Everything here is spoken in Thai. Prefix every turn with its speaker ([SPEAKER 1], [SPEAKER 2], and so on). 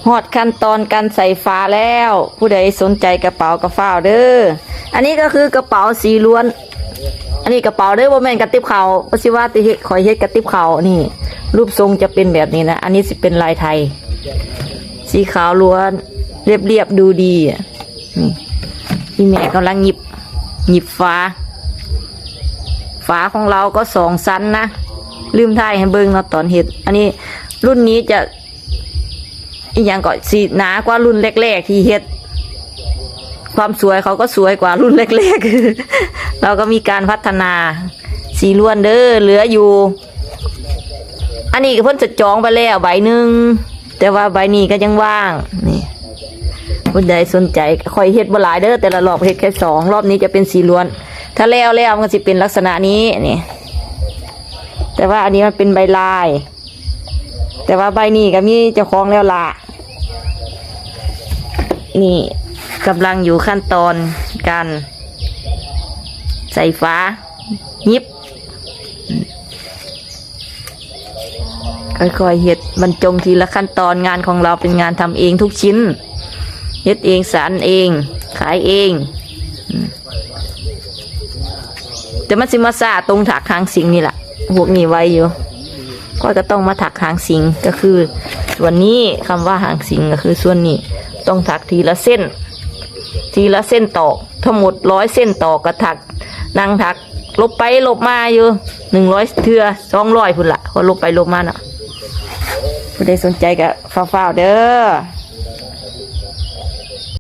[SPEAKER 1] ฮอดขั้นตอนการใส่ฟ้าแล้วผู้ใดสนใจกระเป๋ากระเป๋าเด้ออันนี้ก็คือกระเป๋าสีล้วนอันนี้กระเป๋าเด้อบ่แม่นกระติบเข่าเพราะสิว่าติคอยเฮ็ดกระติบเข่านี่รูปทรงจะเป็นแบบนี้นะอันนี้สิเป็นลายไทยสีขาวล้วนเรียบๆดูดีอ่ะนี่พี่แม่กำลังหยิบฝาของเราก็2 ชั้นนะลืมถ่ายให้เบิ่งเนาะตอนเฮ็ดอันนี้รุ่นนี้จะอีกอย่างก็สีหนากว่ารุ่นแรกๆที่เฮ็ดความสวยเขาก็สวยกว่ารุ่นแรกๆ เราก็มีการพัฒนาสีล้วนเด้อเหลืออยู่อันนี้ก็เพิ่นจะจองไปแล้วใบหนึ่งแต่ว่าใบนี้ก็ยังว่างนี่ผู้ใดสนใจค่อยเฮ็ดบ่หลายเด้อแต่ละรอบเฮ็ดแค่2 รอบนี้จะเป็นสีล้วนถ้าแล้วมันก็สิเป็นลักษณะนี้นี่แต่ว่าอันนี้มันเป็นใบลายแต่ว่าใบนี้ก็มีเจ้าของแล้วล่ะนี่กำลังอยู่ขั้นตอนการใส่ฟ้ายิบค่อยๆเฮ็ดบรรจงทีละขั้นตอนงานของเราเป็นงานทำเองทุกชิ้นเฮ็ดเองสานเองขายเองแต่มันสิมาซาตรงถักหางสิงนี่แหละพวกนี้ไว้อยู่ก็ต้องมาถักหางสิงก็คือส่วนนี้คำว่าหางสิงก็คือส่วนนี้ต้องถักทีละเส้นตอกทั้งหมด100 เส้นตอกกระถักนั่งถักลบไปลบมาอยู่100 เทื่อ200พุ่นละพอลบไปลบมาเนาะผู้ใดสนใจก็ฟ้าวๆเด้อ